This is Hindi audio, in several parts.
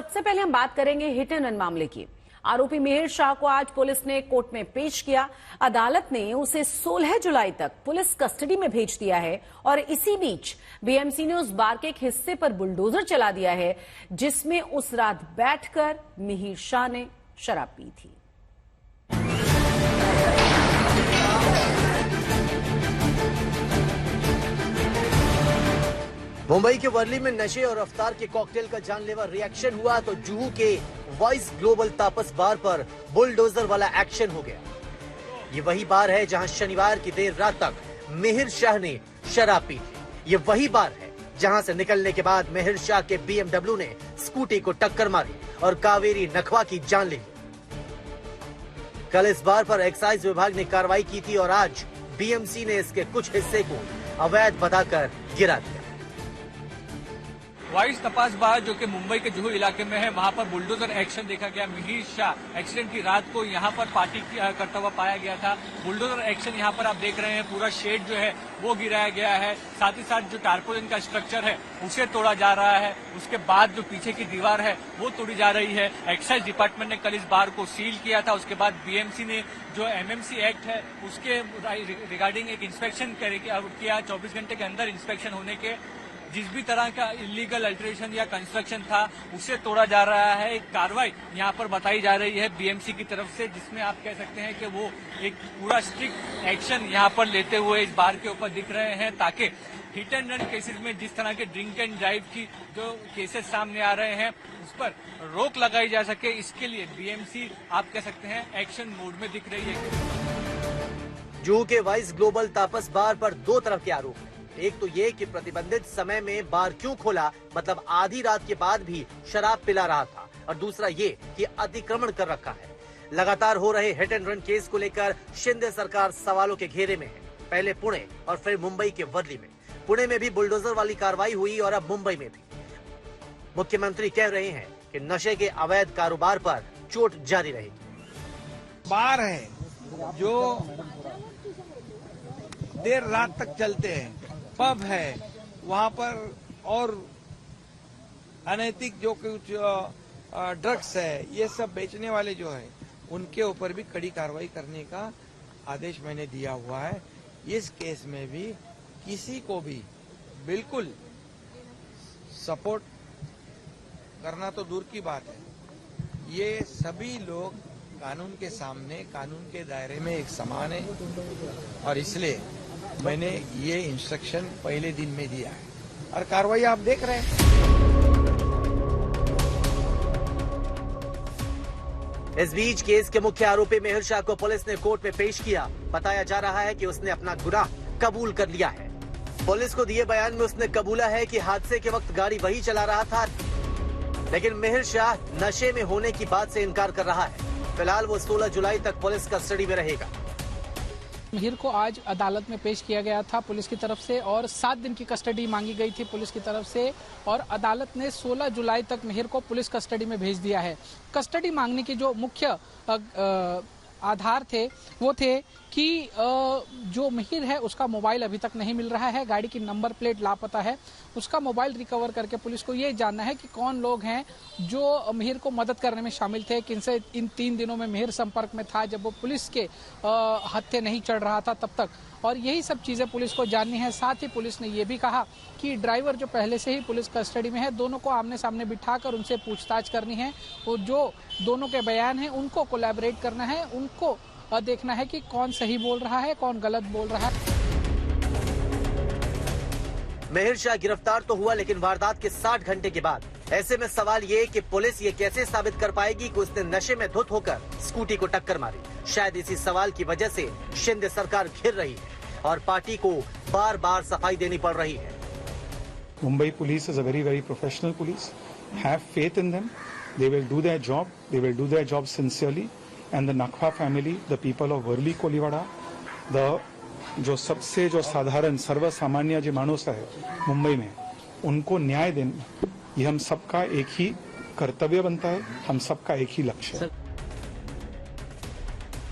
सबसे पहले हम बात करेंगे हिट एंड रन मामले की। आरोपी मिहिर शाह को आज पुलिस ने कोर्ट में पेश किया। अदालत ने उसे 16 जुलाई तक पुलिस कस्टडी में भेज दिया है और इसी बीच बीएमसी ने उस बार के एक हिस्से पर बुलडोजर चला दिया है जिसमें उस रात बैठकर मिहिर शाह ने शराब पी थी। मुंबई के वर्ली में नशे और रफ्तार के कॉकटेल का जानलेवा रिएक्शन हुआ तो जुहू के वॉइस ग्लोबल तापस बार पर बुलडोजर वाला एक्शन हो गया। ये वही बार है जहां शनिवार की देर रात तक मिहिर शाह ने शराब पी थी। ये वही बार है जहां से निकलने के बाद मिहिर शाह के बीएमडब्ल्यू ने स्कूटी को टक्कर मारी और कावेरी नखवा की जान ली। कल इस बार पर एक्साइज विभाग ने कार्रवाई की थी और आज बीएमसी ने इसके कुछ हिस्से को अवैध बताकर गिरा दिया। वाइस तपास बार जो कि मुंबई के जुहू इलाके में है, वहां पर बुलडोजर एक्शन देखा गया। मिहिर शाह एक्सीडेंट की रात को यहां पर पार्टी करता हुआ पाया गया था। बुलडोजर एक्शन यहां पर आप देख रहे हैं, पूरा शेड जो है वो गिराया गया है। साथ ही साथ जो टारपोलिन का स्ट्रक्चर है उसे तोड़ा जा रहा है। उसके बाद जो पीछे की दीवार है वो तोड़ी जा रही है। एक्साइज डिपार्टमेंट ने कल इस बार को सील किया था। उसके बाद बीएमसी ने जो एमएमसी एक्ट है उसके रिगार्डिंग एक इंस्पेक्शन किया। 24 घंटे के अंदर इंस्पेक्शन होने के जिस भी तरह का इलीगल अल्टरेशन या कंस्ट्रक्शन था उसे तोड़ा जा रहा है। एक कार्रवाई यहाँ पर बताई जा रही है बीएमसी की तरफ से, जिसमें आप कह सकते हैं कि वो एक पूरा स्ट्रिक्ट एक्शन यहाँ पर लेते हुए इस बार के ऊपर दिख रहे हैं, ताकि हिट एंड रन केसेस में जिस तरह के ड्रिंक एंड ड्राइव की जो केसेस सामने आ रहे हैं उस पर रोक लगाई जा सके। इसके लिए बीएमसी आप कह सकते हैं एक्शन मोड में दिख रही है। जुहू के वाइस ग्लोबल तापस बार पर दो तरफ के आरोप हैं। एक तो ये कि प्रतिबंधित समय में बार क्यों खोला, मतलब आधी रात के बाद भी शराब पिला रहा था, और दूसरा ये कि अतिक्रमण कर रखा है। लगातार हो रहे हिट एंड रन केस को लेकर शिंदे सरकार सवालों के घेरे में है। पहले पुणे और फिर मुंबई के वर्ली में। पुणे में भी बुलडोजर वाली कार्रवाई हुई और अब मुंबई में भी। मुख्यमंत्री कह रहे हैं कि नशे के अवैध कारोबार पर चोट जारी रहेगी। बार है जो देर रात तक चलते हैं, पब है वहां पर, और अनैतिक जो कुछ ड्रग्स है, ये सब बेचने वाले जो है उनके ऊपर भी कड़ी कार्रवाई करने का आदेश मैंने दिया हुआ है। इस केस में भी किसी को भी बिल्कुल सपोर्ट करना तो दूर की बात है, ये सभी लोग कानून के सामने, कानून के दायरे में एक समान है, और इसलिए मैंने ये इंस्ट्रक्शन पहले दिन में दिया है और कार्रवाई आप देख रहे हैं। इस बीच केस के मुख्य आरोपी मिहिर शाह को पुलिस ने कोर्ट में पेश किया। बताया जा रहा है कि उसने अपना गुनाह कबूल कर लिया है। पुलिस को दिए बयान में उसने कबूला है कि हादसे के वक्त गाड़ी वही चला रहा था, लेकिन मिहिर शाह नशे में होने की बात से इनकार कर रहा है। फिलहाल वो 16 जुलाई तक पुलिस कस्टडी में रहेगा। मिहिर को आज अदालत में पेश किया गया था पुलिस की तरफ से, और 7 दिन की कस्टडी मांगी गई थी पुलिस की तरफ से, और अदालत ने 16 जुलाई तक मिहिर को पुलिस कस्टडी में भेज दिया है। कस्टडी मांगने की जो मुख्य आधार थे वो थे कि जो मिहिर है उसका मोबाइल अभी तक नहीं मिल रहा है, गाड़ी की नंबर प्लेट लापता है। उसका मोबाइल रिकवर करके पुलिस को ये जानना है कि कौन लोग हैं जो मिहिर को मदद करने में शामिल थे, किनसे इन 3 दिनों में मिहिर संपर्क में था जब वो पुलिस के हत्थे नहीं चढ़ रहा था तब तक, और यही सब चीजें पुलिस को जाननी है। साथ ही पुलिस ने ये भी कहा कि ड्राइवर जो पहले से ही पुलिस कस्टडी में है, दोनों को आमने सामने बिठाकर उनसे पूछताछ करनी है। वो जो दोनों के बयान हैं उनको कोलैबोरेट करना है, उनको देखना है कि कौन सही बोल रहा है, कौन गलत बोल रहा है। मिहिर शाह गिरफ्तार तो हुआ, लेकिन वारदात के 60 घंटे के बाद। ऐसे में सवाल ये कि पुलिस ये कैसे साबित कर पाएगी कि उसने नशे में धुत होकर स्कूटी को टक्कर मारी। शायद इसी सवाल की वजह से शिंदे सरकार घिर रही है और पार्टी को बार बार सफाई देनी पड़ रही है। Mumbai police is a very, very professional police. Have faith in them. They will do their job. They will do their job sincerely. And the Nakhwa family, the people of Worli Kolivada, जो सबसे जो साधारण सर्वसामान्य जो मानुस है मुंबई में, उनको न्याय देना ये हम सबका एक ही कर्तव्य बनता है, हम सबका एक ही लक्ष्य है।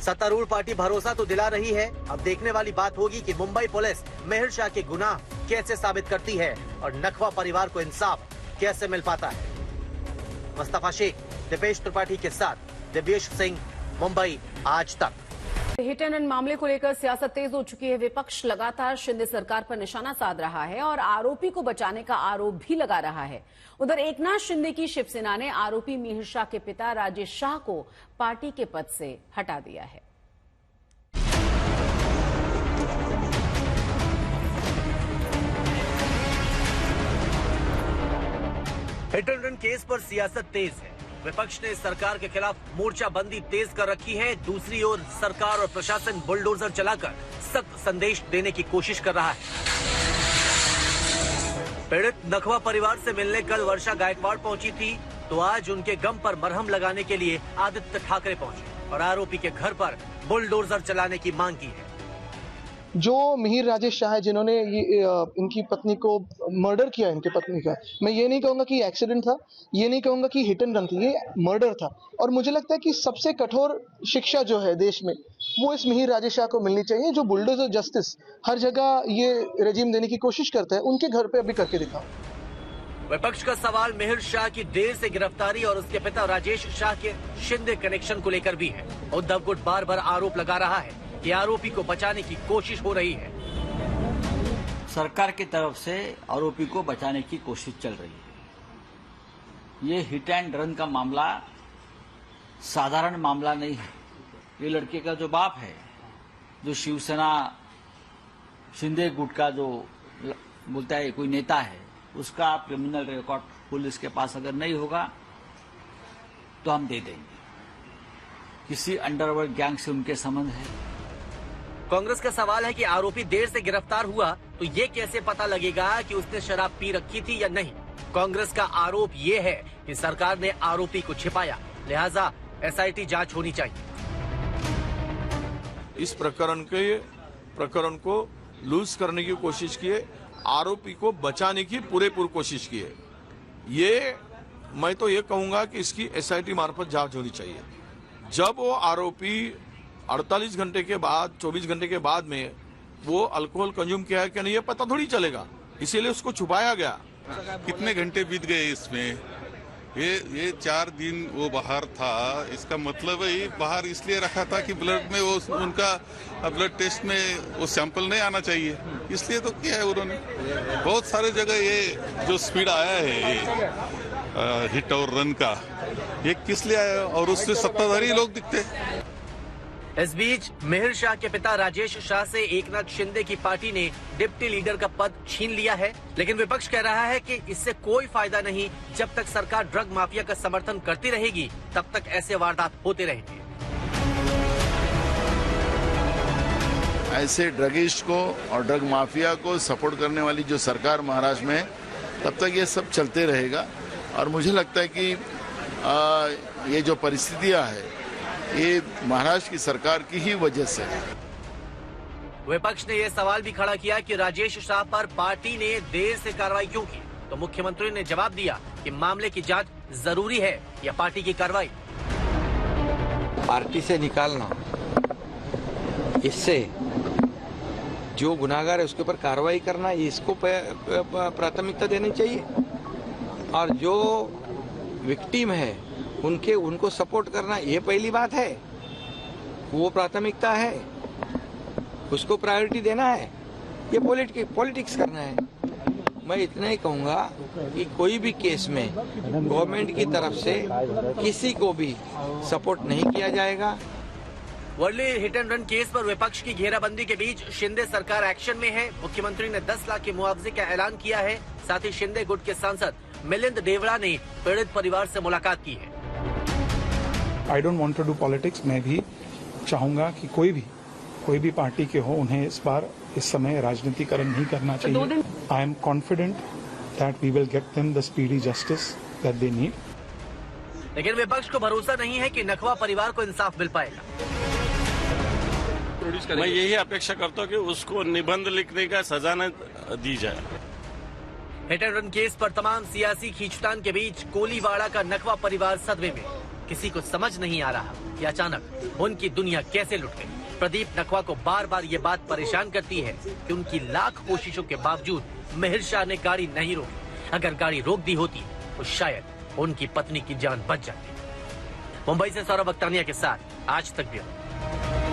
सत्तारूढ़ पार्टी भरोसा तो दिला रही है। अब देखने वाली बात होगी कि मुंबई पुलिस मिहिर शाह के गुनाह कैसे साबित करती है और नखवा परिवार को इंसाफ कैसे मिल पाता है। मुस्तफा शेख, दीपेश त्रिपाठी के साथ दिव्येश सिंह, मुंबई आज तक। हिट एंड रन मामले को लेकर सियासत तेज हो चुकी है। विपक्ष लगातार शिंदे सरकार पर निशाना साध रहा है और आरोपी को बचाने का आरोप भी लगा रहा है। उधर एकनाथ शिंदे की शिवसेना ने आरोपी मिहिर शाह के पिता राजेश शाह को पार्टी के पद से हटा दिया है। हिट एंड रन केस पर सियासत तेज है। विपक्ष ने सरकार के खिलाफ मोर्चाबंदी तेज कर रखी है। दूसरी ओर सरकार और प्रशासन बुलडोजर चलाकर सख्त संदेश देने की कोशिश कर रहा है। पीड़ित नखवा परिवार से मिलने कल वर्षा गायकवाड़ पहुंची थी, तो आज उनके गम पर मरहम लगाने के लिए आदित्य ठाकरे पहुंचे और आरोपी के घर पर बुलडोजर चलाने की मांग की है। जो मिहिर राजेश शाह है, जिन्होंने इनकी पत्नी को मर्डर किया, इनके पत्नी का, मैं ये नहीं कहूंगा कि एक्सीडेंट था, ये नहीं कहूंगा कि हिट एंड रन थी, ये मर्डर था। और मुझे लगता है कि सबसे कठोर शिक्षा जो है देश में, वो इस मिहिर राजेश शाह को मिलनी चाहिए, जो बुलडोजर जस्टिस हर जगह ये रेजिम देने की कोशिश करता है। उनके घर पे अभी करके दिखाओ। विपक्ष का सवाल मिहिर शाह की देर से गिरफ्तारी और उसके पिता राजेश शाह के शिंदे कनेक्शन को लेकर भी है। उद्धव गुट बार बार आरोप लगा रहा है कि आरोपी को बचाने की कोशिश हो रही है। सरकार की तरफ से आरोपी को बचाने की कोशिश चल रही है। ये हिट एंड रन का मामला साधारण मामला नहीं है। ये लड़के का जो बाप है, जो शिवसेना शिंदे गुट का जो बोलता है कोई नेता है, उसका क्रिमिनल रिकॉर्ड पुलिस के पास अगर नहीं होगा तो हम दे देंगे। किसी अंडरवर्ल्ड गैंग से उनके संबंध है। कांग्रेस का सवाल है कि आरोपी देर से गिरफ्तार हुआ तो ये कैसे पता लगेगा कि उसने शराब पी रखी थी या नहीं। कांग्रेस का आरोप ये है कि सरकार ने आरोपी को छिपाया, लिहाजा एसआईटी जांच होनी चाहिए। इस प्रकरण को लूज करने की कोशिश किए, आरोपी को बचाने की पूरेपूर कोशिश की है। ये मैं तो ये कहूंगा कि इसकी एसआईटी मार्फत जांच होनी चाहिए। जब वो आरोपी 48 घंटे के बाद, 24 घंटे के बाद में वो अल्कोहल कंज्यूम किया है कि नहीं, ये पता थोड़ी चलेगा, इसीलिए उसको छुपाया गया। कितने घंटे बीत गए इसमें? ये 4 दिन वो बाहर था, इसका मतलब है बाहर इसलिए रखा था कि ब्लड में वो उनका ब्लड टेस्ट में वो सैंपल नहीं आना चाहिए, इसलिए तो किया है उन्होंने। बहुत सारे जगह ये जो स्पीड आया है ये हिट और रन का, ये किस लिए आया और उससे सत्ताधारी लोग दिखते। इस बीच मिहिर शाह के पिता राजेश शाह से एकनाथ शिंदे की पार्टी ने डिप्टी लीडर का पद छीन लिया है, लेकिन विपक्ष कह रहा है कि इससे कोई फायदा नहीं। जब तक सरकार ड्रग माफिया का समर्थन करती रहेगी, तब तक ऐसे वारदात होते रहेंगे। ऐसे ड्रगिस्ट को और ड्रग माफिया को सपोर्ट करने वाली जो सरकार महाराष्ट्र में, तब तक ये सब चलते रहेगा। और मुझे लगता है कि ये जो परिस्थितियां है, ये महाराष्ट्र की सरकार की ही वजह से। विपक्ष ने यह सवाल भी खड़ा किया कि राजेश शाह पर पार्टी ने देर से कार्रवाई क्यों की, तो मुख्यमंत्री ने जवाब दिया कि मामले की जांच जरूरी है या पार्टी की कार्रवाई। पार्टी से निकालना, इससे जो गुनाहगार है उसके ऊपर कार्रवाई करना, इसको प्राथमिकता देनी चाहिए। और जो विक्टिम है उनको सपोर्ट करना, ये पहली बात है, वो प्राथमिकता है, उसको प्रायोरिटी देना है। ये पॉलिटिक्स करना है। मैं इतना ही कहूँगा कि कोई भी केस में गवर्नमेंट की तरफ से किसी को भी सपोर्ट नहीं किया जाएगा। Worli hit and run case पर विपक्ष की घेराबंदी के बीच शिंदे सरकार एक्शन में है। मुख्यमंत्री ने 10 लाख के मुआवजे का ऐलान किया है। साथ ही शिंदे गुट के सांसद मिलिंद देवड़ा ने पीड़ित परिवार से मुलाकात की है। I don't want to do politics. मैं भी चाहूंगा कि कोई भी पार्टी के हो, उन्हें इस समय राजनीतिकरण नहीं करना चाहिए। I am confident that we will get them the speedy justice that they need. लेकिन विपक्ष को भरोसा नहीं है कि नखवा परिवार को इंसाफ मिल पाएगा। मैं यही अपेक्षा करता हूँ कि उसको निबंध लिखने का सजा न दी जाए। हिट एंड रन केस पर तमाम सियासी खींचतान के बीच कोलीवाड़ा का नखवा परिवार सदमे में। किसी को समझ नहीं आ रहा कि अचानक उनकी दुनिया कैसे लुट गई। प्रदीप नखवा को बार बार ये बात परेशान करती है कि उनकी लाख कोशिशों के बावजूद मिहिर शाह ने गाड़ी नहीं रोकी। अगर गाड़ी रोक दी होती तो शायद उनकी पत्नी की जान बच जाती। मुंबई से सौरभ अख्तानिया के साथ आज तक ब्यूरो।